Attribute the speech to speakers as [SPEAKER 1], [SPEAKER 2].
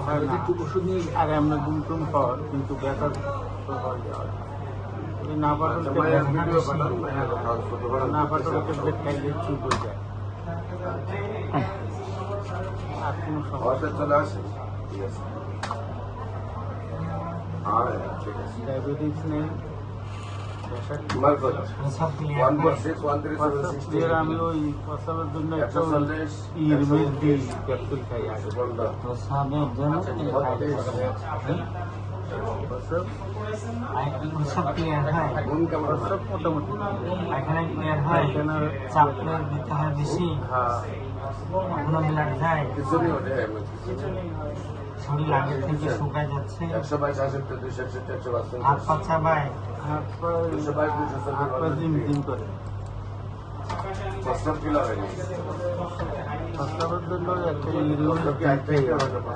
[SPEAKER 1] হয় না, আর এমনি গুমটুম পাওয়ার কিন্তু ব্যথা তো হয় যাওয়ার না পাঠালে ট্যাবলেট খাইলে চুপ হয়ে যায়, আর কোনো সমস্যা
[SPEAKER 2] চলে আসে। ঠিক আছে,
[SPEAKER 1] ডায়াবেটিস নেই, আমি ওই প্রস্রাবের জন্য একটা ক্যাপসুল খাই আগে।
[SPEAKER 3] প্রস্রাবের জন্য প্রস্রাব ক্লিয়ার হয়,
[SPEAKER 1] প্রস্রাব মোটামুটি
[SPEAKER 3] এখানে ক্লিয়ার হয়, চাপলে দিতে হয় বেশি, কোনো মিলাট যায়, শরীর আগের থেকে শুকায় যাচ্ছে, হাত পা চাবায়,
[SPEAKER 1] হাত পা জিম করে।
[SPEAKER 2] প্রস্তাব কিলা হয়নি,
[SPEAKER 1] প্রস্রাবের জন্য একটা